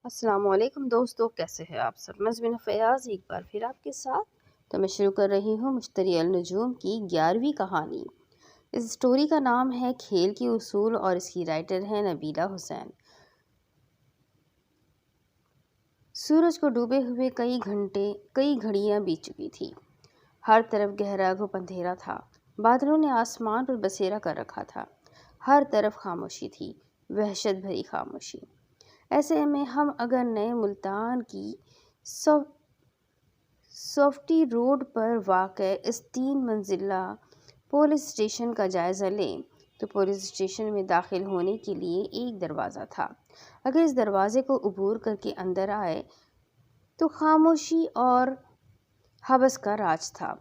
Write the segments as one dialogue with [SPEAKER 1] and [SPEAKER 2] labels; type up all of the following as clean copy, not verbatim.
[SPEAKER 1] السلام علیکم دوستو، کیسے ہیں آپ سب؟ میں زمینہ فیاض ایک بار پھر آپ کے ساتھ تو میں شروع کر رہی ہوں مشتری النجوم کی 11ویں کہانی۔ اس سٹوری کا نام ہے کھیل کے اصول اور اس کی رائٹر ہے نبیلہ حسین۔ سورج کو ڈوبے ہوئے کئی گھڑیاں بیت چکی تھی۔ ہر طرف گہرا گھپ اندھیرا تھا۔ بادلوں نے آسمان پر بسیرا کر رکھا تھا۔ ہر طرف خاموشی تھی، وحشت بھری خاموشی۔ ایسے میں ہم اگر نئے ملتان کی سوفٹی روڈ پر واقع اس 3 منزلہ پولیس اسٹیشن کا جائزہ لیں تو پولیس اسٹیشن میں داخل ہونے کے لیے ایک دروازہ تھا۔ اگر اس دروازے کو عبور کر کے اندر آئے تو خاموشی اور حبس کا راج تھا۔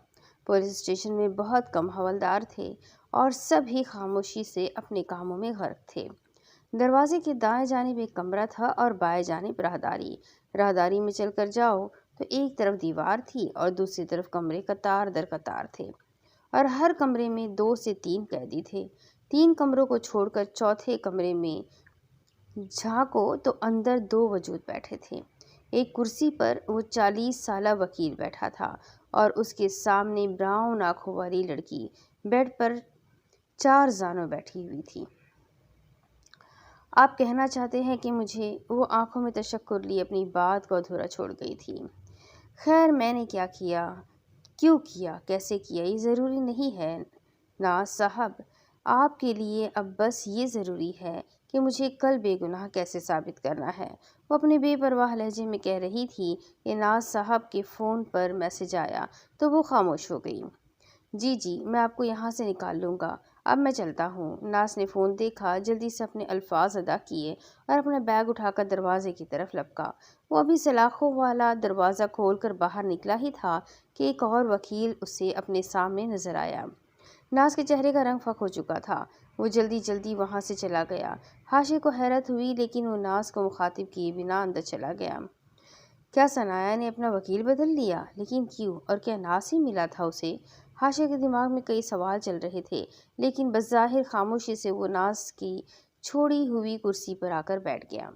[SPEAKER 1] پولیس اسٹیشن میں بہت کم حوالدار تھے اور سب ہی خاموشی سے اپنے کاموں میں غرق تھے۔ دروازے کے دائیں جانب ایک کمرہ تھا اور بائیں جانب راہداری۔ راہداری میں چل کر جاؤ تو ایک طرف دیوار تھی اور دوسری طرف کمرے قطار در قطار تھے اور ہر کمرے میں 2 سے 3 قیدی تھے۔ 3 کمروں کو چھوڑ کر چوتھے کمرے میں جھانکو تو اندر 2 وجود بیٹھے تھے۔ ایک کرسی پر وہ 40 سالہ وکیل بیٹھا تھا اور اس کے سامنے براؤن آنکھوں والی لڑکی بیڈ پر 4 زانوں بیٹھی ہوئی تھی۔ آپ کہنا چاہتے ہیں کہ مجھے وہ آنکھوں میں تشکر لیے اپنی بات کو ادھورا چھوڑ گئی تھی۔ خیر، میں نے کیا کیا، کیوں کیا، کیسے کیا، یہ ضروری نہیں ہے ناز صاحب۔ آپ کے لیے اب بس یہ ضروری ہے کہ مجھے کل بے گناہ کیسے ثابت کرنا ہے۔ وہ اپنے بے پرواہ لہجے میں کہہ رہی تھی کہ ناز صاحب کے فون پر میسج آیا تو وہ خاموش ہو گئی۔ جی میں آپ کو یہاں سے نکال لوں گا، اب میں چلتا ہوں۔ ناز نے فون دیکھا، جلدی سے اپنے الفاظ ادا کیے اور اپنا بیگ اٹھا کر دروازے کی طرف لپکا۔ وہ ابھی سلاخوں والا دروازہ کھول کر باہر نکلا ہی تھا کہ ایک اور وکیل اسے اپنے سامنے نظر آیا۔ ناز کے چہرے کا رنگ فک ہو چکا تھا۔ وہ جلدی وہاں سے چلا گیا۔ حاشر کو حیرت ہوئی لیکن وہ ناز کو مخاطب کیے بنا اندر چلا گیا۔ کیا ثنایا نے اپنا وکیل بدل لیا؟ لیکن کیوں؟ اور کیا ناز ہی ملا تھا اسے؟ حاشر کے دماغ میں کئی سوال چل رہے تھے لیکن بظاہر خاموشی سے وہ ناز کی چھوڑی ہوئی کرسی پر آ کر بیٹھ گیا۔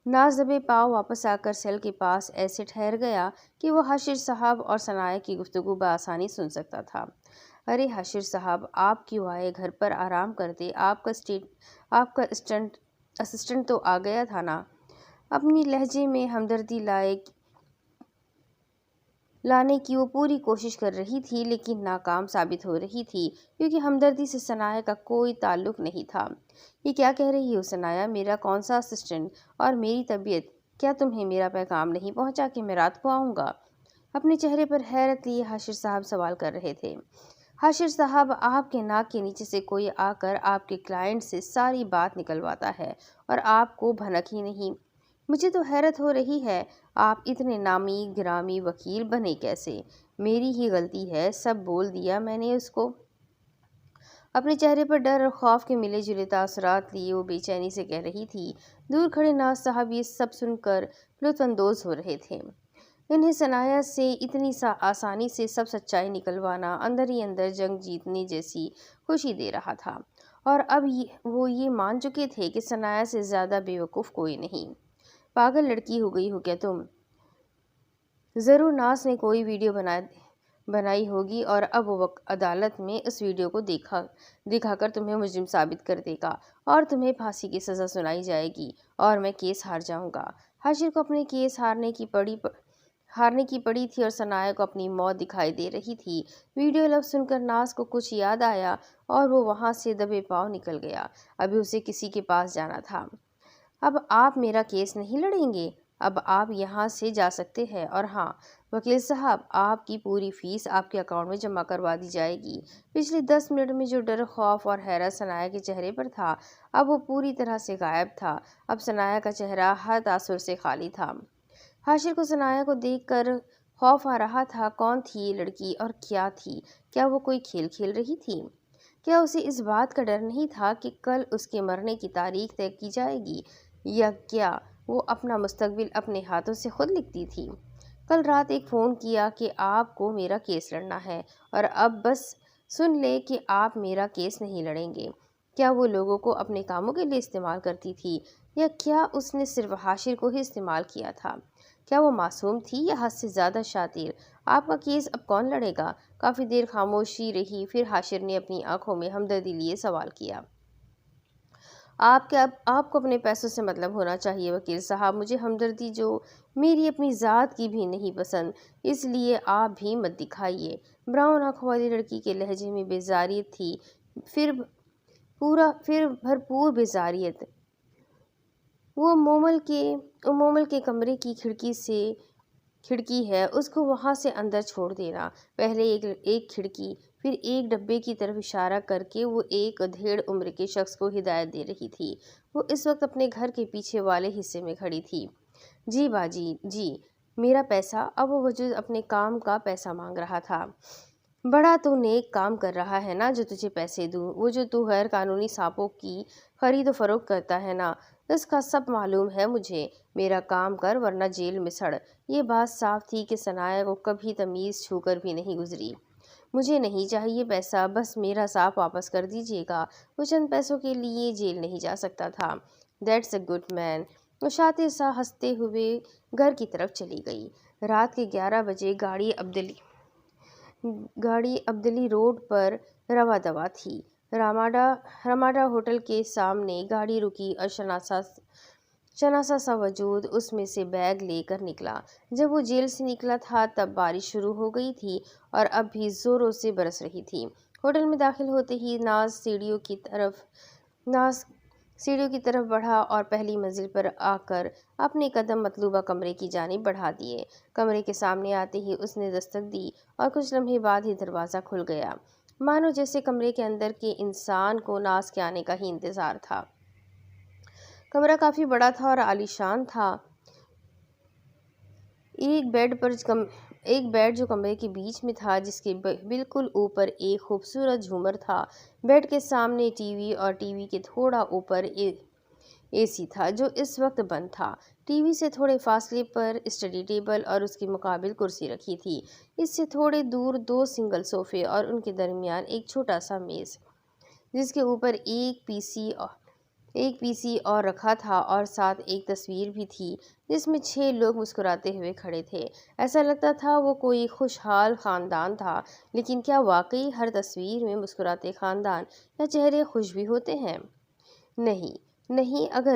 [SPEAKER 1] ناز دبے پاؤں واپس آ کر سیل کے پاس ایسے ٹھہر گیا کہ وہ حاشر صاحب اور ثنایا کی گفتگو بآسانی سن سکتا تھا۔ ارے حاشر صاحب، آپ کیوں آئے؟ گھر پر آرام کرتے، آپ کا اسسٹنٹ تو آ گیا تھا نا؟ اپنی لہجے میں ہمدردی لانے کی وہ پوری کوشش کر رہی تھی لیکن ناکام ثابت ہو رہی تھی کیونکہ ہمدردی سے ثنایا کا کوئی تعلق نہیں تھا۔ یہ کیا کہہ رہی ہو ثنایا؟ میرا کون سا اسسٹنٹ اور میری طبیعت؟ کیا تمہیں میرا پیغام نہیں پہنچا کہ میں رات کو آؤں گا؟ اپنے چہرے پر حیرت لیے حاشر صاحب سوال کر رہے تھے۔ حاشر صاحب، آپ کے ناک کے نیچے سے کوئی آ کر آپ کے کلائنٹ سے ساری بات نکلواتا ہے اور آپ کو بھنک ہی نہیں۔ مجھے تو حیرت ہو رہی ہے، آپ اتنے نامی گرامی وکیل بنے کیسے؟ میری ہی غلطی ہے، سب بول دیا میں نے اس کو۔ اپنے چہرے پر ڈر اور خوف کے ملے جلے تاثرات لیے وہ بے چینی سے کہہ رہی تھی۔ دور کھڑے ناز صاحب یہ سب سن کر لطف اندوز ہو رہے تھے۔ انہیں ثنایا سے اتنی آسانی سے سب سچائی نکلوانا اندر ہی اندر جنگ جیتنے جیسی خوشی دے رہا تھا اور اب وہ یہ مان چکے تھے کہ ثنایا سے زیادہ بے وقوف کوئی نہیں۔ پاگل لڑکی ہو گئی ہو کیا تم؟ ضرور ناز نے کوئی ویڈیو بنائی ہوگی اور اب وہ عدالت میں اس ویڈیو کو دکھا کر تمہیں مجرم ثابت کر دے گا اور تمہیں پھانسی کی سزا سنائی جائے گی اور میں کیس ہار جاؤں گا۔ حاشر کو اپنے کیس ہارنے کی پڑی تھی اور ثنایا کو اپنی موت دکھائی دے رہی تھی۔ ویڈیو لفظ سن کر ناز کو کچھ یاد آیا اور وہ وہاں سے دبے پاؤں نکل گیا۔ ابھی اسے کسی کے پاس جانا تھا۔ اب آپ میرا کیس نہیں لڑیں گے؟ اب آپ یہاں سے جا سکتے ہیں اور ہاں وکیل صاحب، آپ کی پوری فیس آپ کے اکاؤنٹ میں جمع کروا دی جائے گی۔ پچھلے 10 منٹ میں جو ڈر، خوف اور حیرت ثنایا کے چہرے پر تھا اب وہ پوری طرح سے غائب تھا۔ اب ثنایا کا چہرہ ہر تاثر سے خالی تھا۔ حاشر کو ثنایا کو دیکھ کر خوف آ رہا تھا۔ کون تھی یہ لڑکی اور کیا تھی؟ کیا وہ کوئی کھیل کھیل رہی تھی؟ کیا اسے اس بات کا ڈر نہیں تھا کہ کل اس کے مرنے کی تاریخ طے کی جائے گی یا کیا وہ اپنا مستقبل اپنے ہاتھوں سے خود لکھتی تھی؟ کل رات ایک فون کیا کہ آپ کو میرا کیس لڑنا ہے اور اب بس سن لے کہ آپ میرا کیس نہیں لڑیں گے۔ کیا وہ لوگوں کو اپنے کاموں کے لیے استعمال کرتی تھی یا کیا اس نے صرف حاشر کو ہی استعمال کیا تھا؟ کیا وہ معصوم تھی یا حد سے زیادہ شاطر؟ آپ کا کیس اب کون لڑے گا؟ کافی دیر خاموشی رہی، پھر حاشر نے اپنی آنکھوں میں ہمدردی لیے سوال کیا۔ آپ کو اپنے پیسوں سے مطلب ہونا چاہیے وکیل صاحب، مجھے ہمدردی جو میری اپنی ذات کی بھی نہیں پسند، اس لیے آپ بھی مت دکھائیے۔ براؤن آنکھوں والی لڑکی کے لہجے میں بیزاریت تھی، پھر بھرپور بیزاریت۔ وہ مومل کے کمرے کی کھڑکی ہے، اس کو وہاں سے اندر چھوڑ دینا۔ پہلے ایک کھڑکی، پھر ایک ڈبے کی طرف اشارہ کر کے وہ ایک ادھیڑ عمر کے شخص کو ہدایت دے رہی تھی۔ وہ اس وقت اپنے گھر کے پیچھے والے حصے میں کھڑی تھی۔ جی باجی جی، میرا پیسہ؟ اب وہ وجود اپنے کام کا پیسہ مانگ رہا تھا۔ بڑا تو نیک کام کر رہا ہے نا جو تجھے پیسے دوں، وہ جو تو غیر قانونی سانپوں کی خرید و فروخت کرتا ہے نا، اس کا سب معلوم ہے مجھے۔ میرا کام کر ورنہ جیل میں سڑ۔ یہ بات صاف تھی کہ ثنایا کو کبھی تمیز چھو کر بھی نہیں گزری۔ مجھے نہیں چاہیے پیسہ، بس میرا سانپ واپس کر دیجیے گا۔ وہ چند پیسوں کے لیے جیل نہیں جا سکتا تھا۔ دیٹس اے گڈ مین۔ وہ شاطر سا ہنستے ہوئے گھر کی طرف چلی گئی۔ رات کے 11 بجے گاڑی عبدلی روڈ پر رواں دواں تھی۔ رماڈا ہوٹل کے سامنے گاڑی رکی اور شناسا سا وجود اس میں سے بیگ لے کر نکلا۔ جب وہ جیل سے نکلا تھا تب بارش شروع ہو گئی تھی اور اب بھی زوروں سے برس رہی تھی۔ ہوٹل میں داخل ہوتے ہی ناز سیڑھیوں کی طرف بڑھا اور پہلی منزل پر آ کر اپنے قدم مطلوبہ کمرے کی جانب بڑھا دیے۔ کمرے کے سامنے آتے ہی اس نے دستک دی اور کچھ لمحے بعد ہی دروازہ کھل گیا، مانو جیسے کمرے کے اندر کے انسان کو ناز کے آنے کا ہی انتظار تھا۔ کمرہ کافی بڑا تھا اور عالیشان تھا۔ ایک بیڈ جو کمرے کے بیچ میں تھا، جس کے بالکل اوپر ایک خوبصورت جھومر تھا۔ بیڈ کے سامنے ٹی وی اور ٹی وی کے تھوڑا اوپر اے سی تھا جو اس وقت بند تھا۔ ٹی وی سے تھوڑے فاصلے پر اسٹڈی ٹیبل اور اس کے مقابل کرسی رکھی تھی۔ اس سے تھوڑے دور 2 سنگل صوفے اور ان کے درمیان ایک چھوٹا سا میز، جس کے اوپر ایک پی سی اور رکھا تھا اور ساتھ ایک تصویر بھی تھی جس میں 6 لوگ مسکراتے ہوئے کھڑے تھے۔ ایسا لگتا تھا وہ کوئی خوشحال خاندان تھا، لیکن کیا واقعی ہر تصویر میں مسکراتے خاندان یا چہرے خوش بھی ہوتے ہیں؟ نہیں، اگر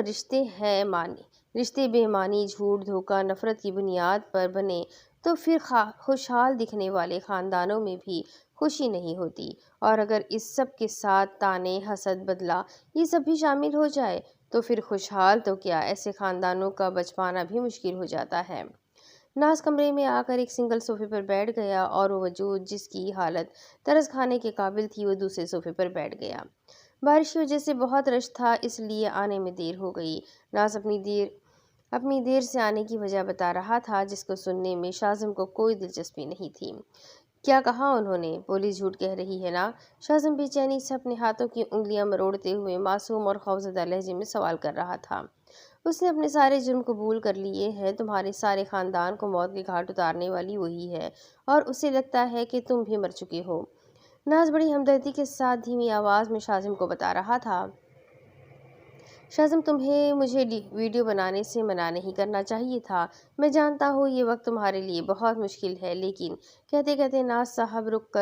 [SPEAKER 1] رشتے بے معنی، جھوٹ، دھوکہ، نفرت کی بنیاد پر بنے تو پھر خوشحال دکھنے والے خاندانوں میں بھی خوشی نہیں ہوتی، اور اگر اس سب کے ساتھ طعنے، حسد، بدلہ یہ سب بھی شامل ہو جائے تو پھر خوشحال تو کیا، ایسے خاندانوں کا بچ پانا بھی مشکل ہو جاتا ہے۔ ناز کمرے میں آ کر ایک سنگل صوفے پر بیٹھ گیا اور وہ وجود جس کی حالت ترس کھانے کے قابل تھی وہ دوسرے صوفے پر بیٹھ گیا۔ بارش کی وجہ سے بہت رش تھا، اس لیے آنے میں دیر ہو گئی۔ ناز اپنی دیر سے آنے کی وجہ بتا رہا تھا، جس کو سننے میں شاذم کو کوئی دلچسپی نہیں تھی۔ کیا کہا انہوں نے؟ پولیس جھوٹ کہہ رہی ہے نا؟ شاذم بے چینی سے اپنے ہاتھوں کی انگلیاں مروڑتے ہوئے معصوم اور خوفزدہ لہجے میں سوال کر رہا تھا۔ اس نے اپنے سارے جرم قبول کر لیے ہیں، تمہارے سارے خاندان کو موت کے گھاٹ اتارنے والی وہی ہے، اور اسے لگتا ہے کہ تم بھی مر چکے ہو۔ ناز بڑی ہمدردی کے ساتھ دھیمی آواز میں شاذم کو بتا رہا تھا۔ شاذم، تمہیں مجھے ویڈیو بنانے سے منع نہیں کرنا چاہیے تھا۔ میں جانتا ہوں یہ وقت تمہارے لیے بہت مشکل ہے، لیکن کہتے کہتے ناز صاحب رک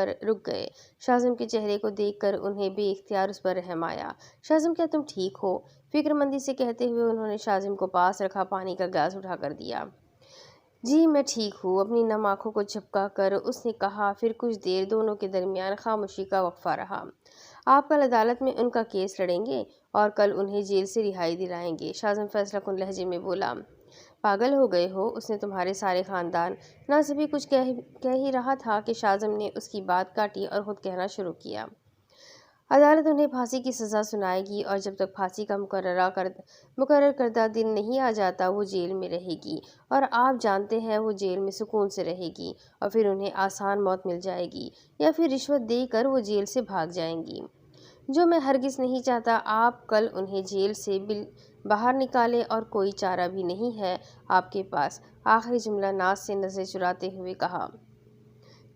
[SPEAKER 1] گئے۔ شاذم کے چہرے کو دیکھ کر انہیں بے اختیار اس پر رحم آیا۔ شاذم، کیا تم ٹھیک ہو؟ فکر مندی سے کہتے ہوئے انہوں نے شاذم کو پاس رکھا پانی کا گلاس اٹھا کر دیا۔ جی میں ٹھیک ہوں، اپنی نم آنکھوں کو جھپکا کر اس نے کہا۔ پھر کچھ دیر دونوں کے درمیان خاموشی کا وقفہ رہا۔ آپ کل عدالت میں ان کا کیس لڑیں گے اور کل انہیں جیل سے رہائی دلائیں گے، شاذم فیصلہ کن لہجے میں بولا۔ پاگل ہو گئے ہو؟ اس نے تمہارے سارے خاندان… ناز ابھی کچھ کہہ ہی رہا تھا کہ شاذم نے اس کی بات کاٹی اور خود کہنا شروع کیا۔ عدالت انہیں پھانسی کی سزا سنائے گی اور جب تک پھانسی کا مقرر کردہ دن نہیں آ جاتا وہ جیل میں رہے گی، اور آپ جانتے ہیں وہ جیل میں سکون سے رہے گی، اور پھر انہیں آسان موت مل جائے گی یا پھر رشوت دے کر وہ جیل سے بھاگ جائیں گی، جو میں ہرگز نہیں چاہتا۔ آپ کل انہیں جیل سے باہر نکالے اور کوئی چارہ بھی نہیں ہے آپ کے پاس۔ آخری جملہ ناز سے نظریں چراتے ہوئے کہا۔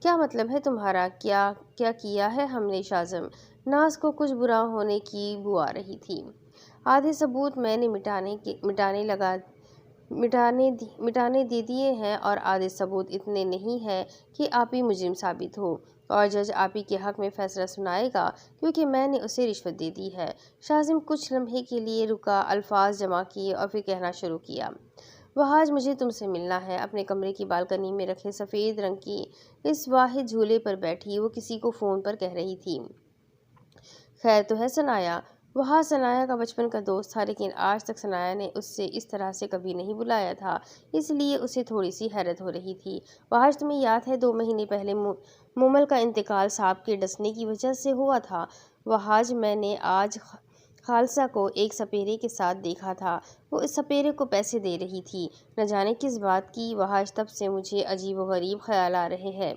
[SPEAKER 1] کیا مطلب ہے تمہارا؟ کیا کیا ہے ہم نے شاذم؟ ناز کو کچھ برا ہونے کی بو آ رہی تھی۔ آدھے ثبوت میں نے مٹانے دے دیے ہیں اور آدھے ثبوت اتنے نہیں ہیں کہ آپ ہی مجرم ثابت ہو اور جج آپ ہی کے حق میں فیصلہ سنائے گا کیونکہ میں نے اسے رشوت دے دی ہے۔ شاہزم کچھ لمحے کے لیے رکا، الفاظ جمع کیے اور پھر کہنا شروع کیا۔ وہاج مجھے تم سے ملنا ہے۔ اپنے کمرے کی بالکنی میں رکھے سفید رنگ کی اس واحد جھولے پر بیٹھی وہ کسی کو فون پر کہہ رہی تھی۔ خیر تو ہے ثنایا؟ وہاج ثنایا کا بچپن کا دوست تھا، لیکن آج تک ثنایا نے اسے اس طرح سے کبھی نہیں بلایا تھا، اس لیے اسے تھوڑی سی حیرت ہو رہی تھی۔ وہاج تمہیں یاد ہے 2 مہینے پہلے مومل کا انتقال سانپ کے ڈسنے کی وجہ سے ہوا تھا؟ وہاج میں نے آج خالصہ کو ایک سپیرے کے ساتھ دیکھا تھا، وہ اس سپیرے کو پیسے دے رہی تھی، نہ جانے کس بات کی۔ وہاج تب سے مجھے عجیب و غریب خیال آ رہے ہیں۔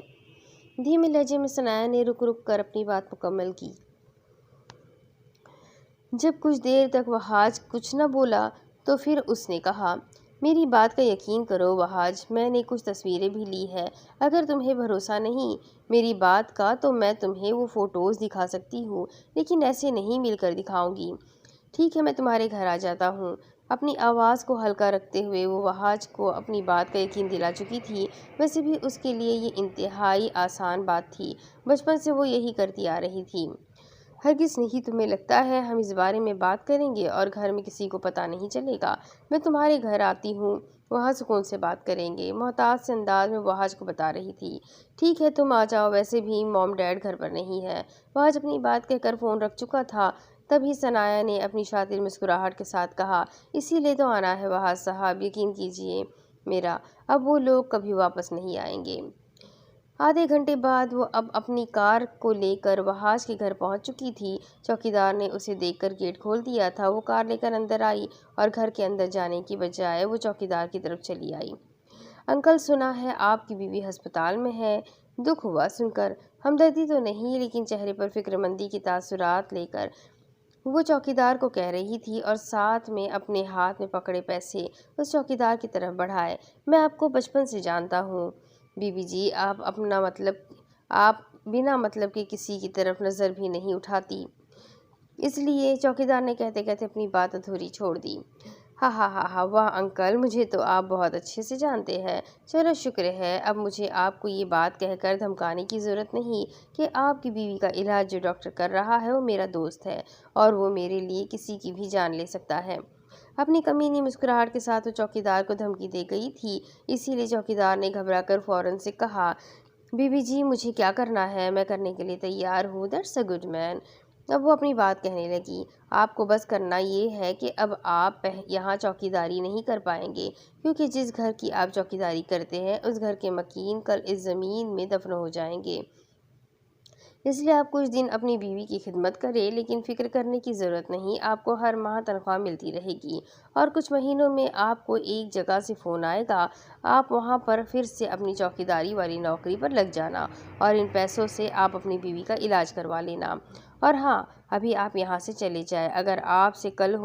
[SPEAKER 1] دھیمے لہجے میں ثنایا نے رک رک کر اپنی بات مکمل کی۔ جب کچھ دیر تک وہاج کچھ نہ بولا تو پھر اس نے کہا، میری بات کا یقین کرو وہاج، میں نے کچھ تصویریں بھی لی ہیں۔ اگر تمہیں بھروسہ نہیں میری بات کا تو میں تمہیں وہ فوٹوز دکھا سکتی ہوں، لیکن ایسے نہیں مل کر دکھاؤں گی۔ ٹھیک ہے، میں تمہارے گھر آ جاتا ہوں۔ اپنی آواز کو ہلکا رکھتے ہوئے وہ وہاج کو اپنی بات کا یقین دلا چکی تھی۔ ویسے بھی اس کے لیے یہ انتہائی آسان بات تھی، بچپن سے وہ یہی کرتی آ رہی تھی۔ ہرگز نہیں، تمہیں لگتا ہے ہم اس بارے میں بات کریں گے اور گھر میں کسی کو پتہ نہیں چلے گا؟ میں تمہارے گھر آتی ہوں، وہاں سکون سے بات کریں گے، محتاط سے انداز میں وہاج کو بتا رہی تھی۔ ٹھیک ہے، تم آ جاؤ، ویسے بھی موم ڈیڈ گھر پر نہیں ہے۔ وہاج اپنی بات کہہ کر فون رکھ چکا تھا، تبھی ثنایا نے اپنی شاطر مسکراہٹ کے ساتھ کہا، اسی لیے تو آنا ہے وہاج صاحب، یقین کیجیے میرا، اب وہ لوگ کبھی واپس نہیں آئیں گے۔ آدھے گھنٹے بعد وہ اب اپنی کار کو لے کر وہاج کے گھر پہنچ چکی تھی۔ چوکیدار نے اسے دیکھ کر گیٹ کھول دیا تھا۔ وہ کار لے کر اندر آئی اور گھر کے اندر جانے کی بجائے وہ چوکیدار کی طرف چلی آئی۔ انکل، سنا ہے آپ کی بیوی ہسپتال میں ہے؟ دکھ ہوا سن کر۔ ہمدردی تو نہیں، لیکن چہرے پر فکر مندی کے تاثرات لے کر وہ چوکیدار کو کہہ رہی تھی اور ساتھ میں اپنے ہاتھ میں پکڑے پیسے اس چوکیدار کی طرف بڑھائے۔ میں آپ کو بچپن سے جانتا ہوں بی بی جی، آپ بنا مطلب کے کسی کی طرف نظر بھی نہیں اٹھاتی، اس لیے چوکیدار نے کہتے کہتے اپنی بات ادھوری چھوڑ دی۔ ہاں ہاں ہاں ہاں، واہ انکل، مجھے تو آپ بہت اچھے سے جانتے ہیں۔ چلو شکر ہے، اب مجھے آپ کو یہ بات کہہ کر دھمکانے کی ضرورت نہیں کہ آپ کی بیوی کا علاج جو ڈاکٹر کر رہا ہے وہ میرا دوست ہے اور وہ میرے لیے کسی کی بھی جان لے سکتا ہے۔ اپنی کمینی مسکراہٹ کے ساتھ وہ چوکیدار کو دھمکی دے گئی تھی، اسی لیے چوکیدار نے گھبرا کر فوراً سے کہا، بی بی جی مجھے کیا کرنا ہے، میں کرنے کے لیے تیار ہوں۔ دیٹس اے گڈ مین۔ اب وہ اپنی بات کہنے لگی، آپ کو بس کرنا یہ ہے کہ اب آپ یہاں چوکیداری نہیں کر پائیں گے، کیونکہ جس گھر کی آپ چوکیداری کرتے ہیں اس گھر کے مکین کل اس زمین میں دفن ہو جائیں گے۔ اس لیے آپ کچھ دن اپنی بیوی کی خدمت کریں، لیکن فکر کرنے کی ضرورت نہیں، آپ کو ہر ماہ تنخواہ ملتی رہے گی اور کچھ مہینوں میں آپ کو ایک جگہ سے فون آئے گا، آپ وہاں پر پھر سے اپنی چوکیداری والی نوکری پر لگ جانا اور ان پیسوں سے آپ اپنی بیوی کا علاج کروا لینا۔ اور ہاں، ابھی آپ یہاں سے چلے جائیں، اگر آپ سے کل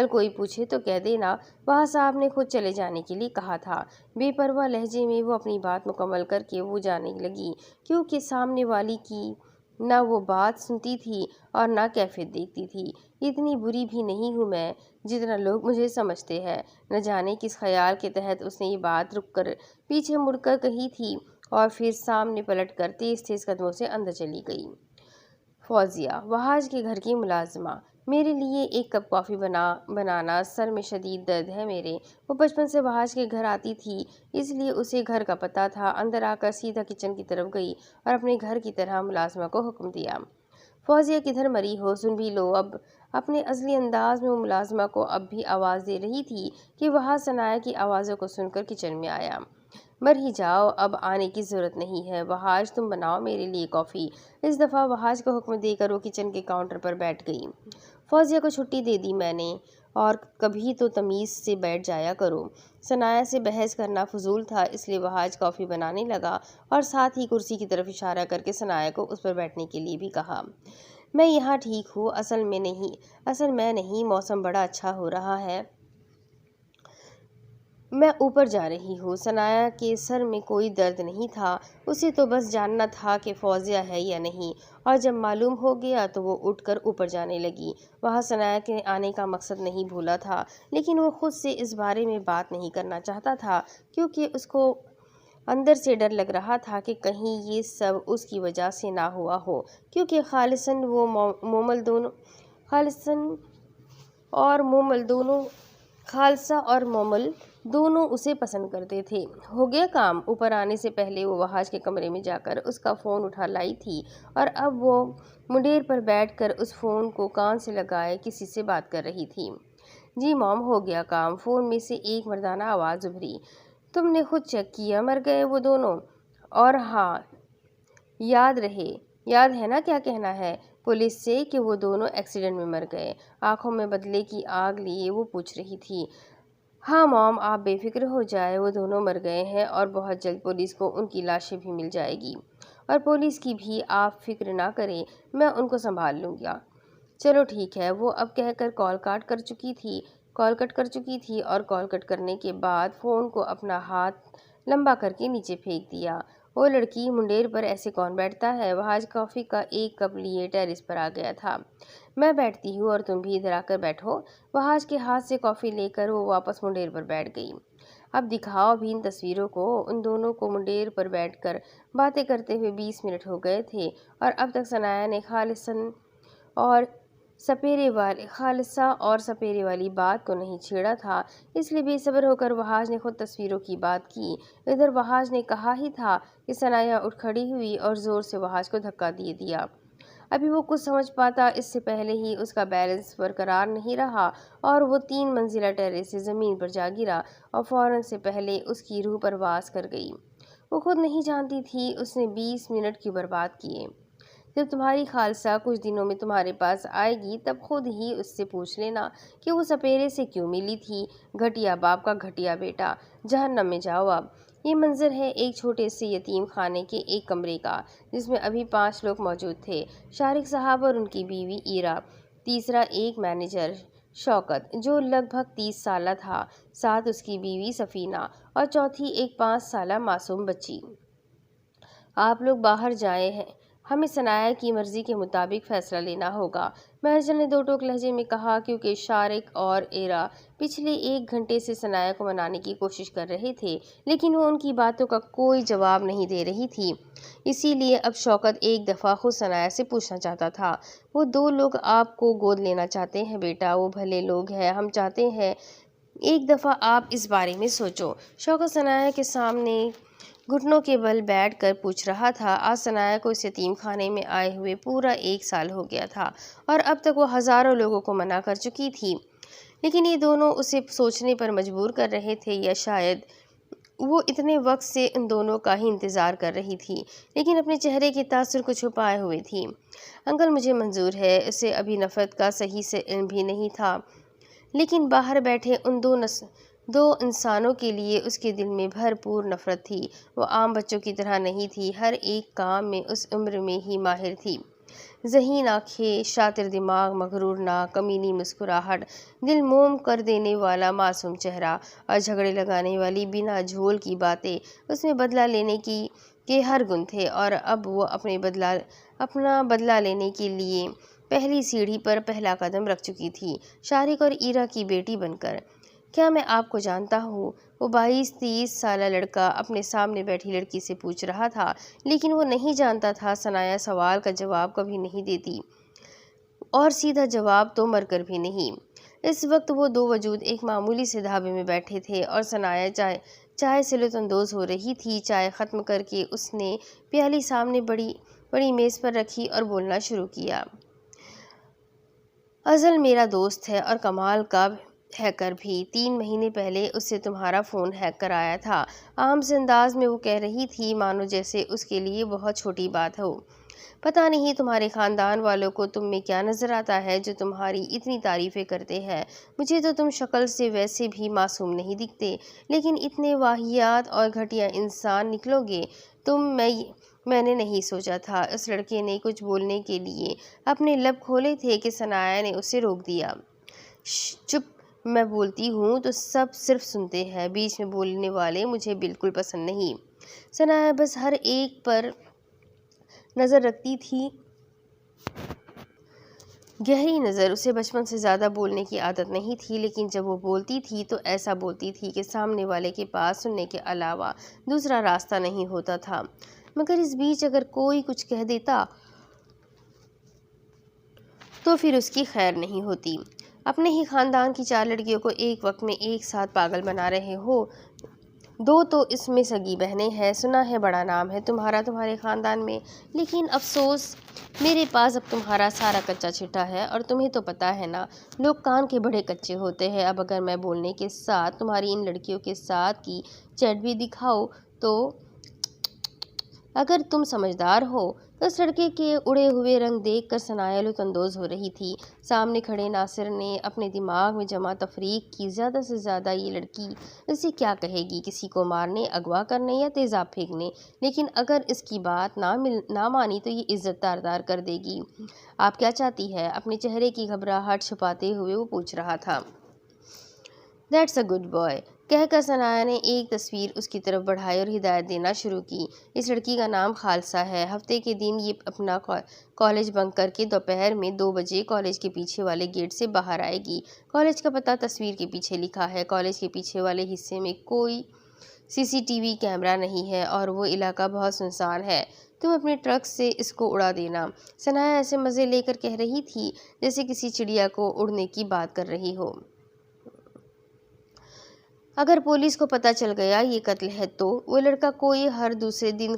[SPEAKER 1] کوئی پوچھے تو کہہ دینا وہاں صاحب نے خود چلے جانے کے لیے کہا تھا۔ بے پرواہ لہجے میں وہ اپنی بات مکمل کر کے وہ جانے لگی، کیونکہ سامنے والی کی نہ وہ بات سنتی تھی اور نہ کیفیت دیکھتی تھی۔ اتنی بری بھی نہیں ہوں میں جتنا لوگ مجھے سمجھتے ہیں۔ نہ جانے کس خیال کے تحت اس نے یہ بات رک کر پیچھے مڑ کر کہی تھی اور پھر سامنے پلٹ کر تیز تیز قدموں سے اندر چلی گئی۔ فوزیہ، وہاج کے گھر کی ملازمہ، میرے لیے ایک کپ کافی بنانا، سر میں شدید درد ہے میرے۔ وہ بچپن سے وہاج کے گھر آتی تھی، اس لیے اسے گھر کا پتہ تھا۔ اندر آ کر سیدھا کچن کی طرف گئی اور اپنے گھر کی طرح ملازمہ کو حکم دیا، فوزیہ کدھر مری ہو، سن بھی لو۔ اب اپنے ازلی انداز میں وہ ملازمہ کو اب بھی آواز دے رہی تھی کہ وہاج ثنایا کی آوازوں کو سن کر کچن میں آیا۔ مر ہی جاؤ، اب آنے کی ضرورت نہیں ہے۔ وہاج تم بناؤ میرے لیے کافی۔ اس دفعہ وہاج کو حکم دے کر وہ کچن کے کاؤنٹر پر بیٹھ گئی۔ فوزیہ کو چھٹی دے دی میں نے، اور کبھی تو تمیز سے بیٹھ جایا کرو۔ ثنایا سے بحث کرنا فضول تھا، اس لیے وہاج کافی بنانے لگا اور ساتھ ہی کرسی کی طرف اشارہ کر کے ثنایا کو اس پر بیٹھنے کے لیے بھی کہا۔ میں یہاں ٹھیک ہوں، اصل میں نہیں، موسم بڑا اچھا ہو رہا ہے۔ میں اوپر جا رہی ہوں۔ ثنایا کے سر میں کوئی درد نہیں تھا، اسے تو بس جاننا تھا کہ فوزیہ ہے یا نہیں، اور جب معلوم ہو گیا تو وہ اٹھ کر اوپر جانے لگی۔ وہاں ثنایا کے آنے کا مقصد نہیں بھولا تھا، لیکن وہ خود سے اس بارے میں بات نہیں کرنا چاہتا تھا، کیونکہ اس کو اندر سے ڈر لگ رہا تھا کہ کہیں یہ سب اس کی وجہ سے نہ ہوا ہو، کیونکہ خالصاً خالصہ اور مومل دونوں اسے پسند کرتے تھے۔ ہو گیا کام؟ اوپر آنے سے پہلے وہ وحاش کے کمرے میں جا کر اس کا فون اٹھا لائی تھی، اور اب وہ منڈیر پر بیٹھ کر اس فون کو کان سے لگائے کسی سے بات کر رہی تھی۔ جی موم، ہو گیا کام، فون میں سے ایک مردانہ آواز ابھری۔ تم نے خود چیک کیا؟ مر گئے وہ دونوں؟ اور ہاں، یاد ہے نا کیا کہنا ہے پولیس سے کہ وہ دونوں ایکسیڈنٹ میں مر گئے؟ آنکھوں میں بدلے کی آگ لیے وہ پوچھ رہی تھی۔ ہاں موم، آپ بے فکر ہو جائیں، وہ دونوں مر گئے ہیں، اور بہت جلد پولیس کو ان کی لاشیں بھی مل جائے گی، اور پولیس کی بھی آپ فکر نہ کریں، میں ان کو سنبھال لوں گا۔ چلو ٹھیک ہے، وہ اب کہہ کر کال کٹ کر چکی تھی، اور کال کٹ کرنے کے بعد فون کو اپنا ہاتھ لمبا کر کے نیچے پھینک دیا۔ او لڑکی، منڈیر پر ایسے کون بیٹھتا ہے؟ وحاش کافی کا ایک کپ لیے ٹیرس پر آ گیا تھا۔ میں بیٹھتی ہوں، اور تم بھی ادھر آ کر بیٹھو۔ وحاش کے ہاتھ سے کافی لے کر وہ واپس منڈیر پر بیٹھ گئی۔ اب دکھاؤ بھی ان تصویروں کو۔ ان دونوں کو منڈیر پر بیٹھ کر باتیں کرتے ہوئے 20 منٹ ہو گئے تھے، اور اب تک ثنایا نے خالصہ اور سپیرے والی بات کو نہیں چھیڑا تھا، اس لیے بے صبر ہو کر وحاش نے خود تصویروں کی بات کی۔ ادھر وحاش نے کہا ہی تھا کہ ثنایا اٹھ کھڑی ہوئی اور زور سے وحاش کو دھکا دے دیا۔ ابھی وہ کچھ سمجھ پاتا اس سے پہلے ہی اس کا بیلنس برقرار نہیں رہا، اور وہ 3 منزلہ ٹیرس سے زمین پر جا گرا، اور فوراً سے پہلے اس کی روح پرواز کر گئی۔ وہ خود نہیں جانتی تھی اس نے 20 منٹ کیوں برباد کیے۔ جب تمہاری خالصہ کچھ دنوں میں تمہارے پاس آئے گی تب خود ہی اس سے پوچھ لینا کہ وہ سپیرے سے کیوں ملی تھی۔ گھٹیا باپ کا گھٹیا بیٹا، جہنم میں جاؤ اب۔ یہ منظر ہے ایک چھوٹے سے یتیم خانے کے ایک کمرے کا، جس میں ابھی 5 لوگ موجود تھے: شارق صاحب اور ان کی بیوی ایرا، تیسرا ایک مینیجر شوکت جو لگ بھگ 30 سالہ تھا، ساتھ اس کی بیوی سفینہ، اور چوتھی ایک 5 سالہ معصوم بچی۔ آپ لوگ باہر جائیں ہیں، ہمیں ثنایا کی مرضی کے مطابق فیصلہ لینا ہوگا، مینیجر نے دو ٹوک لہجے میں کہا، کیونکہ شارق اور ایرا پچھلے 1 گھنٹے سے ثنایا کو منانے کی کوشش کر رہے تھے، لیکن وہ ان کی باتوں کا کوئی جواب نہیں دے رہی تھی۔ اسی لیے اب شوکت ایک دفعہ خود ثنایا سے پوچھنا چاہتا تھا۔ وہ 2 لوگ آپ کو گود لینا چاہتے ہیں بیٹا، وہ بھلے لوگ ہیں، ہم چاہتے ہیں ایک دفعہ آپ اس بارے میں سوچو۔ شوکت ثنایا کے سامنے گھٹنوں کے بل بیٹھ کر پوچھ رہا تھا۔ آج ثنایا کو اس یتیم خانے میں آئے ہوئے پورا 1 سال ہو گیا تھا، اور اب تک وہ ہزاروں لوگوں کو منع کر چکی تھی، لیکن یہ دونوں اسے سوچنے پر مجبور کر رہے تھے، یا شاید وہ اتنے وقت سے ان دونوں کا ہی انتظار کر رہی تھی، لیکن اپنے چہرے کے تاثر کو چھپائے ہوئے تھی۔ انکل مجھے منظور ہے، اسے ابھی نفرت کا صحیح سے علم بھی نہیں تھا، لیکن باہر بیٹھے ان 2 انسانوں کے لیے اس کے دل میں بھرپور نفرت تھی۔ وہ عام بچوں کی طرح نہیں تھی، ہر ایک کام میں اس عمر میں ہی ماہر تھی۔ ذہین آنکھیں، شاطر دماغ، مغرور ناک، کمینی مسکراہٹ، دل موم کر دینے والا معصوم چہرہ، اور جھگڑے لگانے والی بنا جھول کی باتیں، اس میں بدلہ لینے کے ہر گن تھے، اور اب وہ اپنا بدلہ لینے کے لیے پہلی سیڑھی پر پہلا قدم رکھ چکی تھی، شارق اور ایرا کی بیٹی بن کر۔ کیا میں آپ کو جانتا ہوں؟ وہ 22-23 سالہ لڑکا اپنے سامنے بیٹھی لڑکی سے پوچھ رہا تھا، لیکن وہ نہیں جانتا تھا ثنایا سوال کا جواب کبھی نہیں دیتی، اور سیدھا جواب تو مر کر بھی نہیں۔ اس وقت وہ 2 وجود ایک معمولی سے ڈھابے میں بیٹھے تھے، اور ثنایا چائے سے لطف اندوز ہو رہی تھی۔ چائے ختم کر کے اس نے پیالی سامنے بڑی میز پر رکھی اور بولنا شروع کیا۔ ازل میرا دوست ہے، اور کمال کا ہیکر بھی۔ 3 مہینے پہلے اس سے تمہارا فون ہیک کر آیا تھا۔ عام سے انداز میں وہ کہہ رہی تھی، مانو جیسے اس کے لیے بہت چھوٹی بات ہو۔ پتہ نہیں تمہارے خاندان والوں کو تم میں کیا نظر آتا ہے جو تمہاری اتنی تعریفیں کرتے ہیں۔ مجھے تو تم شکل سے ویسے بھی معصوم نہیں دکھتے، لیکن اتنے واہیات اور گھٹیا انسان نکلو گے تم، میں نے نہیں سوچا تھا۔ اس لڑکے نے کچھ بولنے کے لیے اپنے لب کھولے تھے کہ ثنایا نے اسے روک دیا۔ چپ، میں بولتی ہوں تو سب صرف سنتے ہیں، بیچ میں بولنے والے مجھے بالکل پسند نہیں۔ ثنایا بس ہر ایک پر نظر رکھتی تھی، گہری نظر۔ اسے بچپن سے زیادہ بولنے کی عادت نہیں تھی، لیکن جب وہ بولتی تھی تو ایسا بولتی تھی کہ سامنے والے کے پاس سننے کے علاوہ دوسرا راستہ نہیں ہوتا تھا۔ مگر اس بیچ اگر کوئی کچھ کہہ دیتا تو پھر اس کی خیر نہیں ہوتی۔ اپنے ہی خاندان کی 4 لڑکیوں کو ایک وقت میں ایک ساتھ پاگل بنا رہے ہو، 2 تو اس میں سگی بہنیں ہیں، سنا ہے بڑا نام ہے تمہارا تمہارے خاندان میں، لیکن افسوس میرے پاس اب تمہارا سارا کچا چھٹا ہے، اور تمہیں تو پتہ ہے نا، لوگ کان کے بڑے کچے ہوتے ہیں۔ اب اگر میں بولنے کے ساتھ تمہاری ان لڑکیوں کے ساتھ کی چیٹ بھی دکھاؤ تو اگر تم سمجھدار ہو۔ اس لڑکے کے اڑے ہوئے رنگ دیکھ کر ثنایا لطف اندوز ہو رہی تھی۔ سامنے کھڑے ناصر نے اپنے دماغ میں جمع تفریق کی، زیادہ سے زیادہ یہ لڑکی اسے کیا کہے گی، کسی کو مارنے، اغوا کرنے یا تیزاب پھینکنے، لیکن اگر اس کی بات نہ مانی تو یہ عزت دار کر دے گی۔ آپ کیا چاہتی ہے؟ اپنے چہرے کی گھبراہٹ چھپاتے ہوئے وہ پوچھ رہا تھا۔ دیٹس اے گڈ بوائے، کہہ کر ثنایا نے ایک تصویر اس کی طرف بڑھائی اور ہدایت دینا شروع کی۔ اس لڑکی کا نام خالصہ ہے۔ ہفتے کے دن یہ اپنا کالج بنک کر کے دوپہر میں 2 بجے کالج کے پیچھے والے گیٹ سے باہر آئے گی۔ کالج کا پتہ تصویر کے پیچھے لکھا ہے۔ کالج کے پیچھے والے حصے میں کوئی CCTV کیمرہ نہیں ہے اور وہ علاقہ بہت سنسان ہے۔ تم اپنے ٹرک سے اس کو اڑا دینا۔ ثنایا ایسے مزے لے کر کہہ رہی تھی جیسے کسی چڑیا کو اڑنے کی بات کر رہی ہو۔ اگر پولیس کو پتہ چل گیا یہ قتل ہے تو؟ وہ لڑکا کوئی ہر دوسرے دن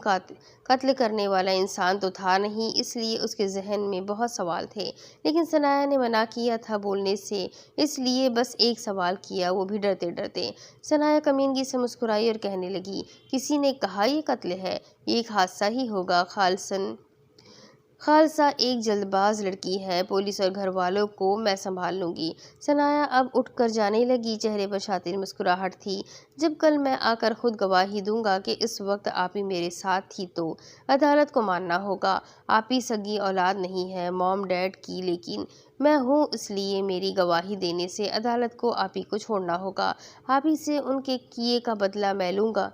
[SPEAKER 1] قتل کرنے والا انسان تو تھا نہیں، اس لیے اس کے ذہن میں بہت سوال تھے، لیکن ثنایا نے منع کیا تھا بولنے سے، اس لیے بس ایک سوال کیا، وہ بھی ڈرتے ڈرتے۔ ثنایا کمینگی سے مسکرائی اور کہنے لگی، کسی نے کہا یہ قتل ہے؟ یہ ایک حادثہ ہی ہوگا۔ خالصہ ایک جلد باز لڑکی ہے، پولیس اور گھر والوں کو میں سنبھال لوں گی۔ ثنایا اب اٹھ کر جانے لگی، چہرے پر شاطر مسکراہٹ تھی۔ جب کل میں آ کر خود گواہی دوں گا کہ اس وقت آپی میرے ساتھ تھی تو عدالت کو ماننا ہوگا۔ آپی سگی اولاد نہیں ہے موم ڈیڈ کی، لیکن میں ہوں، اس لیے میری گواہی دینے سے عدالت کو آپی کو چھوڑنا ہوگا۔ آپی سے ان کے کیے کا بدلہ میں لوں گا،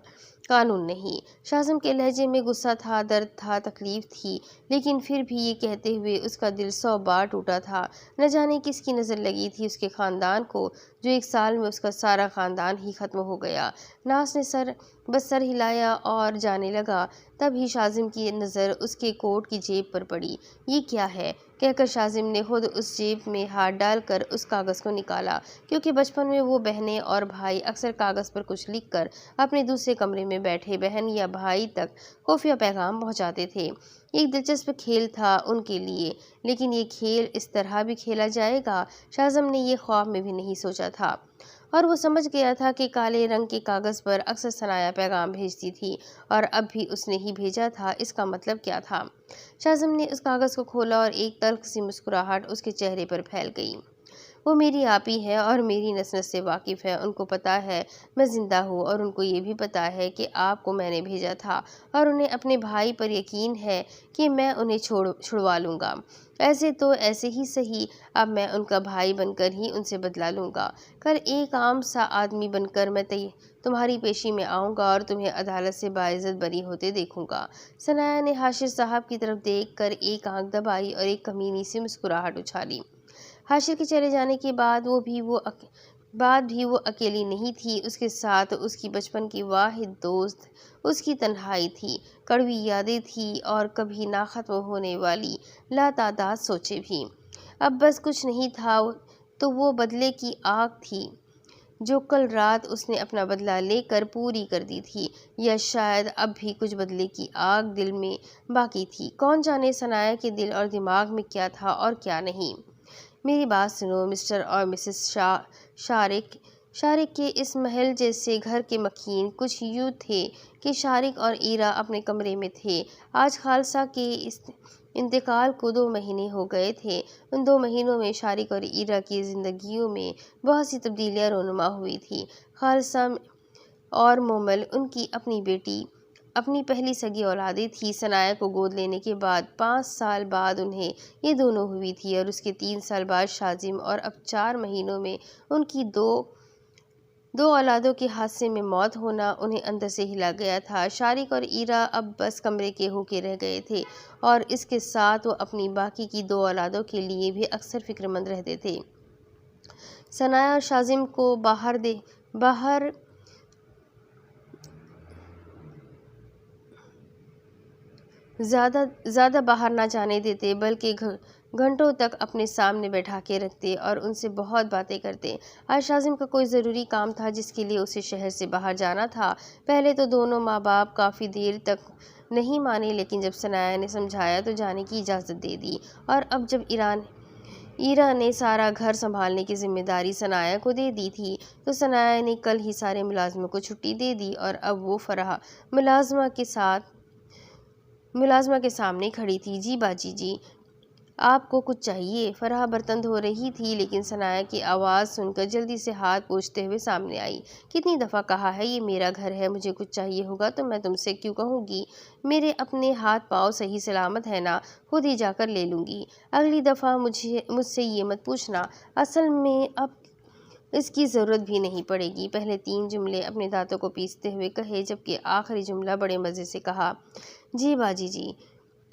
[SPEAKER 1] قانون نہیں۔ شاہزم کے لہجے میں غصہ تھا، درد تھا، تکلیف تھی، لیکن پھر بھی یہ کہتے ہوئے اس کا دل 100 بار ٹوٹا تھا۔ نہ جانے کس کی نظر لگی تھی اس کے خاندان کو، جو 1 سال میں اس کا سارا خاندان ہی ختم ہو گیا۔ ناز نے بس سر ہلایا اور جانے لگا، تب ہی شاہزم کی نظر اس کے کوٹ کی جیب پر پڑی۔ یہ کیا ہے؟ کہہ کر شاہزم نے خود اس جیب میں ہاتھ ڈال کر اس کاغذ کو نکالا، کیونکہ بچپن میں وہ بہنیں اور بھائی اکثر کاغذ پر کچھ لکھ کر اپنے دوسرے کمرے میں بیٹھے بہن یا بھائی تک خفیہ پیغام پہنچاتے تھے۔ ایک دلچسپ کھیل تھا ان کے لیے، لیکن یہ کھیل اس طرح بھی کھیلا جائے گا، شاہزم نے یہ خواب میں بھی نہیں سوچا تھا، اور وہ سمجھ گیا تھا کہ کالے رنگ کے کاغذ پر اکثر ثنایا پیغام بھیجتی تھی، اور اب بھی اس نے ہی بھیجا تھا۔ اس کا مطلب کیا تھا؟ شاہزم نے اس کاغذ کو کھولا اور ایک تلخ سی مسکراہٹ اس کے چہرے پر پھیل گئی۔ وہ میری آپی ہے اور میری نس نس سے واقف ہے، ان کو پتہ ہے میں زندہ ہوں، اور ان کو یہ بھی پتہ ہے کہ آپ کو میں نے بھیجا تھا، اور انہیں اپنے بھائی پر یقین ہے کہ میں انہیں چھڑوا لوں گا۔ ایسے تو ایسے ہی سہی، اب میں ان کا بھائی بن کر ہی ان سے بدلہ لوں گا۔ کل ایک عام سا آدمی بن کر میں تمہاری پیشی میں آؤں گا اور تمہیں عدالت سے باعزت بری ہوتے دیکھوں گا۔ ثنایا نے حاشر صاحب کی طرف دیکھ کر ایک آنکھ دبائی اور ایک کمینی سی مسکراہٹ اچھالی۔ حاشر کے چلے جانے کے بعد بھی وہ اکیلی نہیں تھی، اس کے ساتھ اس کی بچپن کی واحد دوست اس کی تنہائی تھی، کڑوی یادیں تھیں اور کبھی نہ ختم ہونے والی لاتعداد سوچیں بھی۔ اب بس کچھ نہیں تھا تو وہ بدلے کی آگ تھی جو کل رات اس نے اپنا بدلہ لے کر پوری کر دی تھی، یا شاید اب بھی کچھ بدلے کی آگ دل میں باقی تھی۔ کون جانے ثنایا کے دل اور دماغ میں کیا تھا اور کیا نہیں۔ میری بات سنو مسٹر اور مسز شارک کے اس محل جیسے گھر کے مکین کچھ یوں تھے کہ شارک اور ایرا اپنے کمرے میں تھے۔ آج خالصہ کے انتقال کو 2 مہینے ہو گئے تھے۔ ان 2 مہینوں میں شارک اور ایرا کی زندگیوں میں بہت سی تبدیلیاں رونما ہوئی تھیں۔ خالصہ اور مومل، ان کی اپنی بیٹی اپنی پہلی سگی اولادیں تھیں۔ ثنایا کو گود لینے کے بعد 5 سال بعد انہیں یہ دونوں ہوئی تھی اور اس کے 3 سال بعد شازم، اور اب 4 مہینوں میں ان کی دو اولادوں کے حادثے میں موت ہونا انہیں اندر سے ہلا گیا تھا۔ شارق اور ایرا اب بس کمرے کے ہو کے رہ گئے تھے اور اس کے ساتھ وہ اپنی باقی کی 2 اولادوں کے لیے بھی اکثر فکر مند رہتے تھے۔ ثنایا اور شازم کو زیادہ باہر نہ جانے دیتے، بلکہ گھنٹوں تک اپنے سامنے بیٹھا کے رکھتے اور ان سے بہت باتیں کرتے۔ آج شازم کا کوئی ضروری کام تھا جس کے لیے اسے شہر سے باہر جانا تھا۔ پہلے تو دونوں ماں باپ کافی دیر تک نہیں مانے، لیکن جب ثنایا نے سمجھایا تو جانے کی اجازت دے دی، اور اب جب ایرا نے سارا گھر سنبھالنے کی ذمہ داری ثنایا کو دے دی تھی تو ثنایا نے کل ہی سارے ملازموں کو چھٹی دے دی، اور اب وہ فرح ملازمہ کے سامنے کھڑی تھی۔ جی باجی جی، آپ کو کچھ چاہیے؟ فرح برتن دھو رہی تھی، لیکن ثنایا کی آواز سن کر جلدی سے ہاتھ پوچھتے ہوئے سامنے آئی۔ کتنی دفعہ کہا ہے یہ میرا گھر ہے، مجھے کچھ چاہیے ہوگا تو میں تم سے کیوں کہوں گی؟ میرے اپنے ہاتھ پاؤں صحیح سلامت ہے نا، خود ہی جا کر لے لوں گی۔ اگلی دفعہ مجھ سے یہ مت پوچھنا، اصل میں اب اس کی ضرورت بھی نہیں پڑے گی۔ پہلے 3 جملے اپنے دانتوں کو پیستے ہوئے کہے، جبکہ آخری جملہ بڑے مزے سے کہا، جی باجی جی۔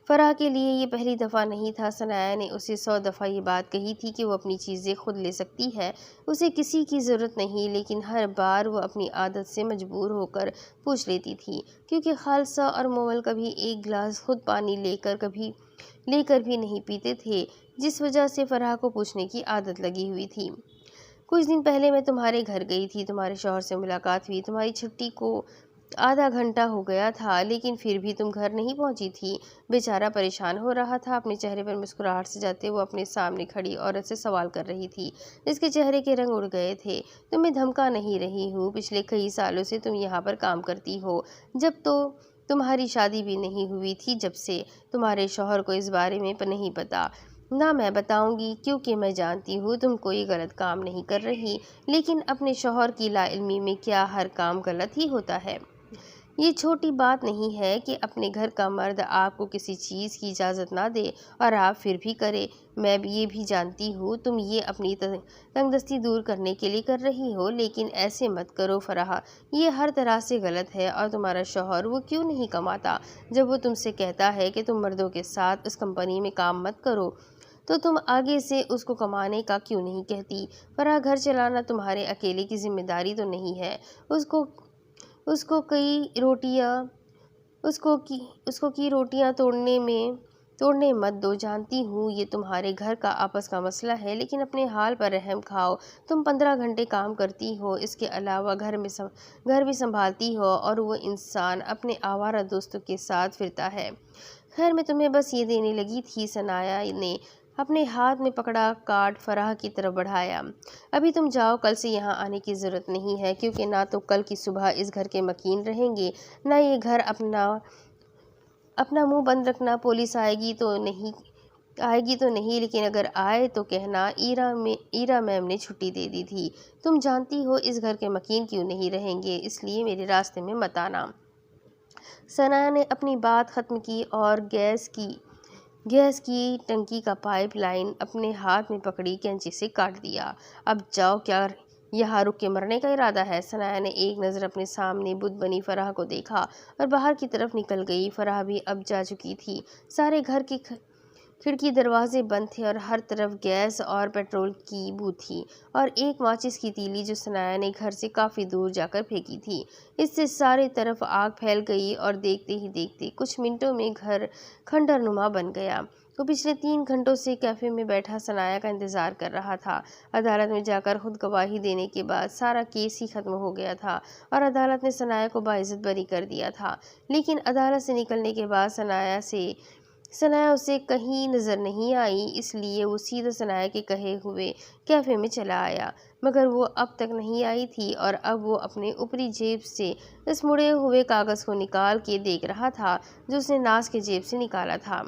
[SPEAKER 1] فرح کے لیے یہ پہلی دفعہ نہیں تھا۔ ثنایا نے اسے 100 دفعہ یہ بات کہی تھی کہ وہ اپنی چیزیں خود لے سکتی ہے، اسے کسی کی ضرورت نہیں، لیکن ہر بار وہ اپنی عادت سے مجبور ہو کر پوچھ لیتی تھی، کیونکہ خالصہ اور مومل کبھی ایک گلاس خود پانی لے کر بھی نہیں پیتے تھے، جس وجہ سے فرح کو پوچھنے کی عادت لگی ہوئی تھی۔ کچھ دن پہلے میں تمہارے گھر گئی تھی، تمہارے شوہر سے ملاقات ہوئی، تمہاری چھٹی کو آدھا گھنٹہ ہو گیا تھا، لیکن پھر بھی تم گھر نہیں پہنچی تھی۔ بیچارہ پریشان ہو رہا تھا، اپنے چہرے پر مسکراہٹ سجاتے وہ اپنے سامنے کھڑی عورت سے سوال کر رہی تھی، جس کے چہرے کے رنگ اڑ گئے تھے۔ تمہیں دھمکا نہیں رہی ہوں، پچھلے کئی سالوں سے تم یہاں پر کام کرتی ہو، جب تو تمہاری شادی بھی نہیں ہوئی تھی، جب سے تمہارے شوہر کو اس بارے میں نہیں پتا۔ نہ میں بتاؤں گی، کیونکہ میں جانتی ہوں تم کوئی غلط کام نہیں کر رہی، لیکن اپنے شوہر کی لا علمی میں کیا ہر کام غلط ہی ہوتا ہے؟ یہ چھوٹی بات نہیں ہے کہ اپنے گھر کا مرد آپ کو کسی چیز کی اجازت نہ دے اور آپ پھر بھی کریں۔ میں یہ بھی جانتی ہوں تم یہ اپنی تنگدستی دور کرنے کے لیے کر رہی ہو، لیکن ایسے مت کرو فرح، یہ ہر طرح سے غلط ہے۔ اور تمہارا شوہر وہ کیوں نہیں کماتا؟ جب وہ تم سے کہتا ہے کہ تم مردوں کے ساتھ اس کمپنی میں کام مت کرو، تو تم آگے سے اس کو کمانے کا کیوں نہیں کہتی؟ فرح، گھر چلانا تمہارے اکیلے کی ذمہ داری تو نہیں ہے، اس کو کی روٹیاں توڑنے مت دو۔ جانتی ہوں یہ تمہارے گھر کا آپس کا مسئلہ ہے، لیکن اپنے حال پر رحم کھاؤ۔ تم 15 گھنٹے کام کرتی ہو، اس کے علاوہ گھر بھی سنبھالتی ہو، اور وہ انسان اپنے آوارہ دوستوں کے ساتھ پھرتا ہے۔ خیر، میں تمہیں بس یہ دینے لگی تھی۔ ثنایا نے اپنے ہاتھ میں پکڑا کارڈ فرح کی طرف بڑھایا۔ ابھی تم جاؤ، کل سے یہاں آنے کی ضرورت نہیں ہے، کیونکہ نہ تو کل کی صبح اس گھر کے مکین رہیں گے، نہ یہ گھر اپنا منہ بند رکھنا۔ پولیس آئے گی تو نہیں، لیکن اگر آئے تو کہنا ایرا میم نے چھٹی دے دی تھی۔ تم جانتی ہو اس گھر کے مکین کیوں نہیں رہیں گے، اس لیے میرے راستے میں مت آنا۔ ثنایا نے اپنی بات ختم کی اور گیس کی ٹنکی کا پائپ لائن اپنے ہاتھ میں پکڑی کینچی سے کاٹ دیا۔ اب جاؤ، کیا یہاں رک کے مرنے کا ارادہ ہے؟ ثنایا نے ایک نظر اپنے سامنے بت بنی فرح کو دیکھا اور باہر کی طرف نکل گئی۔ فرح بھی اب جا چکی تھی، سارے گھر کے کھڑکی دروازے بند تھے اور ہر طرف گیس اور پیٹرول کی بو تھی، اور ایک ماچس کی تیلی جو ثنایا نے گھر سے کافی دور جا کر پھینکی تھی، اس سے سارے طرف آگ پھیل گئی، اور دیکھتے ہی دیکھتے کچھ منٹوں میں گھر کھنڈر نما بن گیا۔ وہ پچھلے 3 گھنٹوں سے کیفے میں بیٹھا ثنایا کا انتظار کر رہا تھا۔ عدالت میں جا کر خود گواہی دینے کے بعد سارا کیس ہی ختم ہو گیا تھا، اور عدالت نے ثنایا کو باعزت بری کر دیا تھا، لیکن عدالت سے نکلنے کے بعد ثنایا اسے کہیں نظر نہیں آئی، اس لیے وہ سیدھا ثنایا کے کہے ہوئے کیفے میں چلا آیا، مگر وہ اب تک نہیں آئی تھی، اور اب وہ اپنے اوپری جیب سے اس مڑے ہوئے کاغذ کو نکال کے دیکھ رہا تھا جو اس نے ناز کے جیب سے نکالا تھا۔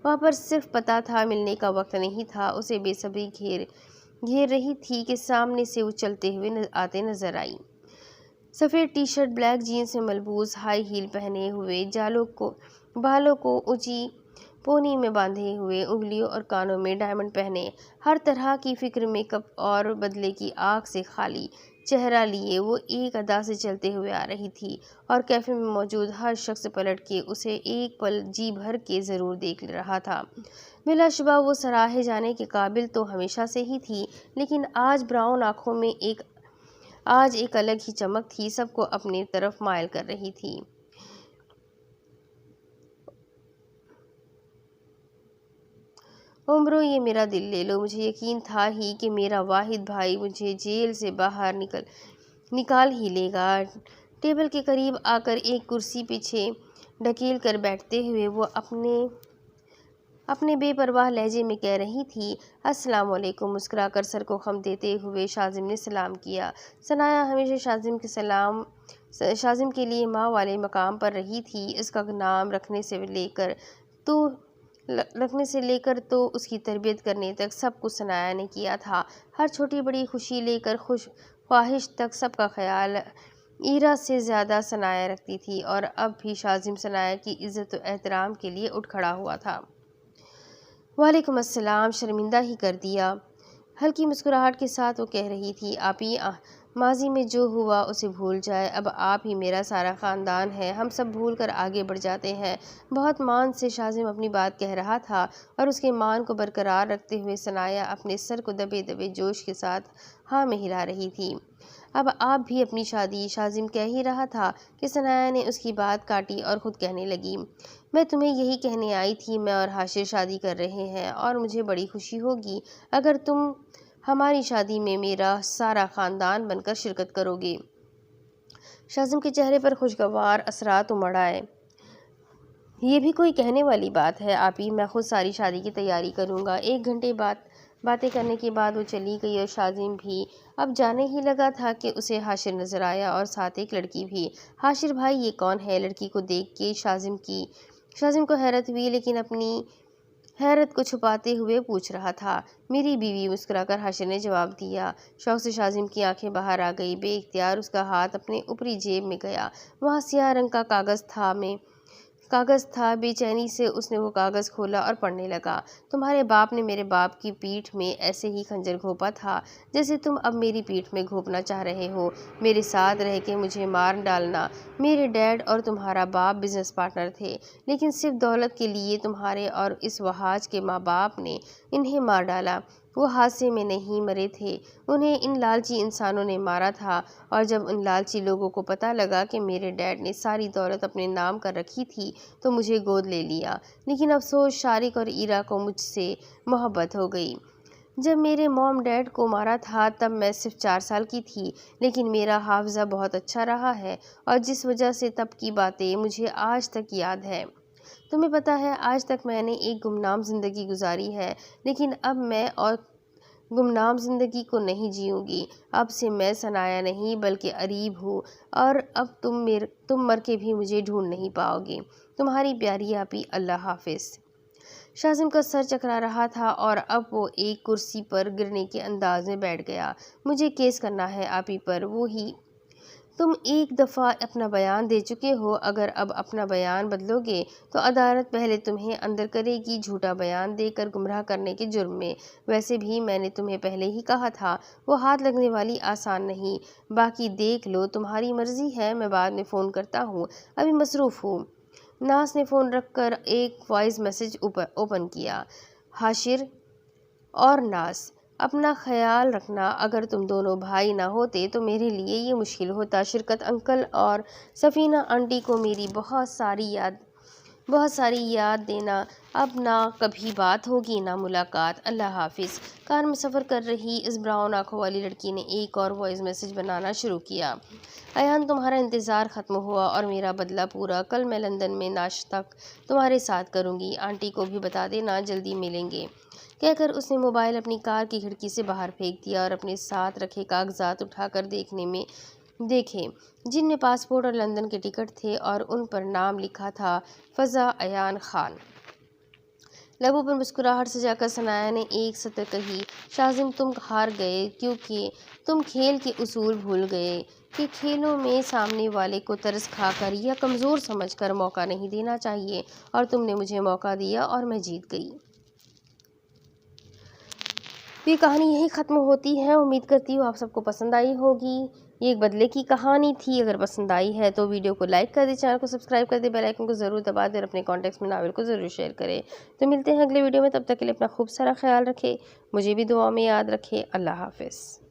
[SPEAKER 1] وہاں پر صرف پتہ تھا، ملنے کا وقت نہیں تھا۔ اسے بے صبری گھیر رہی تھی کہ سامنے سے وہ چلتے ہوئے آتے نظر آئیں۔ سفید ٹی شرٹ، بلیک جینس میں ملبوس، ہائی ہیل پہنے ہوئے، بالوں کو اونچی پونی میں باندھے ہوئے، انگلیوں اور کانوں میں ڈائمنڈ پہنے، ہر طرح کی فکر، میک اپ اور بدلے کی آگ سے خالی چہرہ لیے وہ ایک ادا سے چلتے ہوئے آ رہی تھی، اور کیفے میں موجود ہر شخص پلٹ کے اسے ایک پل جی بھر کے ضرور دیکھ رہا تھا۔ بلا شبہ وہ سراہے جانے کے قابل تو ہمیشہ سے ہی تھی، لیکن آج براؤن آنکھوں میں ایک الگ ہی چمک تھی، سب کو اپنی طرف مائل کر رہی تھی۔ عمرو، یہ میرا دل لے لو، مجھے یقین تھا ہی کہ میرا واحد بھائی مجھے جیل سے باہر نکال ہی لے گا۔ ٹیبل کے قریب آ کر ایک کرسی پیچھے ڈھکیل کر بیٹھتے ہوئے وہ اپنے بے پرواہ لہجے میں کہہ رہی تھی، السلام علیکم۔ مسکرا کر سر کو خم دیتے ہوئے شاذم نے سلام کیا۔ ثنایا ہمیشہ شاذم کے لیے ماں والے مقام پر رہی تھی، اس کا نام رکھنے سے لے کر تو اس کی تربیت کرنے تک سب کچھ ثنایا نے کیا تھا، ہر چھوٹی بڑی خوشی لے کر خواہش تک سب کا خیال ایرا سے زیادہ ثنایا رکھتی تھی، اور اب بھی شاذم ثنایا کی عزت و احترام کے لیے اٹھ کھڑا ہوا تھا۔ وعلیکم السلام، شرمندہ ہی کر دیا۔ ہلکی مسکراہٹ کے ساتھ وہ کہہ رہی تھی، آپی، ماضی میں جو ہوا اسے بھول جائے، اب آپ ہی میرا سارا خاندان ہے، ہم سب بھول کر آگے بڑھ جاتے ہیں۔ بہت مان سے شاذم اپنی بات کہہ رہا تھا، اور اس کے مان کو برقرار رکھتے ہوئے ثنایا اپنے سر کو دبے دبے جوش کے ساتھ ہاں میں ہلا رہی تھی۔ اب آپ بھی اپنی شادی، شاذم کہہ ہی رہا تھا کہ ثنایا نے اس کی بات کاٹی اور خود کہنے لگی، میں تمہیں یہی کہنے آئی تھی، میں اور حاشر شادی کر رہے ہیں، اور مجھے بڑی خوشی ہوگی اگر تم ہماری شادی میں میرا سارا خاندان بن کر شرکت کرو گے۔ شاذم کے چہرے پر خوشگوار اثرات امڑ آئے۔ یہ بھی کوئی کہنے والی بات ہے آپی، میں خود ساری شادی کی تیاری کروں گا۔ 1 گھنٹے باتیں کرنے کے بعد وہ چلی گئی، اور شاذم بھی اب جانے ہی لگا تھا کہ اسے حاشر نظر آیا، اور ساتھ ایک لڑکی بھی۔ حاشر بھائی، یہ کون ہے؟ لڑکی کو دیکھ کے شاذم کو حیرت ہوئی، لیکن اپنی حیرت کو چھپاتے ہوئے پوچھ رہا تھا، میری بیوی، مسکرا کر حاشر نے جواب دیا۔ شوق سے شاذم کی آنکھیں باہر آ گئی، بے اختیار اس کا ہاتھ اپنے اوپری جیب میں گیا، وہاں سیاہ رنگ کا کاغذ تھا۔ بے چینی سے اس نے وہ کاغذ کھولا اور پڑھنے لگا، تمہارے باپ نے میرے باپ کی پیٹھ میں ایسے ہی خنجر گھونپا تھا جیسے تم اب میری پیٹھ میں گھونپنا چاہ رہے ہو، میرے ساتھ رہ کے مجھے مار ڈالنا۔ میرے ڈیڈ اور تمہارا باپ بزنس پارٹنر تھے، لیکن صرف دولت کے لیے تمہارے اور اس وحاج کے ماں باپ نے انہیں مار ڈالا۔ وہ حادثے میں نہیں مرے تھے، انہیں ان لالچی انسانوں نے مارا تھا، اور جب ان لالچی لوگوں کو پتہ لگا کہ میرے ڈیڈ نے ساری دولت اپنے نام کر رکھی تھی تو مجھے گود لے لیا، لیکن افسوس، شارق اور ایرا کو مجھ سے محبت ہو گئی۔ جب میرے موم ڈیڈ کو مارا تھا تب میں صرف 4 سال کی تھی، لیکن میرا حافظہ بہت اچھا رہا ہے، اور جس وجہ سے تب کی باتیں مجھے آج تک یاد ہے۔ تمہیں پتہ ہے، آج تک میں نے ایک گمنام زندگی گزاری ہے، لیکن اب میں اور گمنام زندگی کو نہیں جیوں گی۔ اب سے میں ثنایا نہیں بلکہ اریب ہوں، اور اب تم مر کے بھی مجھے ڈھونڈ نہیں پاؤ گے۔ تمہاری پیاری آپی، اللہ حافظ۔ شاذم کا سر چکرا رہا تھا، اور اب وہ ایک کرسی پر گرنے کے انداز میں بیٹھ گیا۔ مجھے کیس کرنا ہے آپی پر، وہی تم ایک دفعہ اپنا بیان دے چکے ہو، اگر اب اپنا بیان بدلو گے تو عدالت پہلے تمہیں اندر کرے گی، جھوٹا بیان دے کر گمراہ کرنے کے جرم میں۔ ویسے بھی میں نے تمہیں پہلے ہی کہا تھا، وہ ہاتھ لگنے والی آسان نہیں۔ باقی دیکھ لو، تمہاری مرضی ہے، میں بعد میں فون کرتا ہوں، ابھی مصروف ہوں۔ ناز نے فون رکھ کر ایک وائس میسج اوپن کیا، حاشر اور ناز، اپنا خیال رکھنا، اگر تم دونوں بھائی نہ ہوتے تو میرے لیے یہ مشکل ہوتا۔ شرکت انکل اور سفینہ آنٹی کو میری بہت ساری یاد دینا، اب نہ کبھی بات ہوگی نہ ملاقات، اللہ حافظ۔ کار میں سفر کر رہی اس براؤن آنکھوں والی لڑکی نے ایک اور وائس میسج بنانا شروع کیا، ایان، تمہارا انتظار ختم ہوا اور میرا بدلہ پورا، کل میں لندن میں ناشتہ تمہارے ساتھ کروں گی، آنٹی کو بھی بتا دینا، جلدی ملیں گے۔ کہہ کر اس نے موبائل اپنی کار کی کھڑکی سے باہر پھینک دیا، اور اپنے ساتھ رکھے کاغذات اٹھا کر دیکھے جن میں پاسپورٹ اور لندن کے ٹکٹ تھے، اور ان پر نام لکھا تھا، فضا ایان خان۔ لبوں پر مسکراہٹ سجا کر ثنایا نے ایک سطر کہی، شاہزم تم ہار گئے کیونکہ تم کھیل کے اصول بھول گئے کہ کھیلوں میں سامنے والے کو ترس کھا کر یا کمزور سمجھ کر موقع نہیں دینا چاہیے، اور تم نے مجھے موقع دیا اور میں جیت گئی۔ یہ کہانی یہی ختم ہوتی ہے۔ امید کرتی ہوں آپ سب کو پسند آئی ہوگی۔ یہ ایک بدلے کی کہانی تھی۔ اگر پسند آئی ہے تو ویڈیو کو لائک کر دیں، چینل کو سبسکرائب کر دیں، بیل آئیکن کو ضرور دبا دیں اور اپنے کانٹیکٹس میں ناول کو ضرور شیئر کریں۔ تو ملتے ہیں اگلے ویڈیو میں، تب تک کے لیے اپنا خوب سارا خیال رکھیں، مجھے بھی دعا میں یاد رکھیں۔ اللہ حافظ۔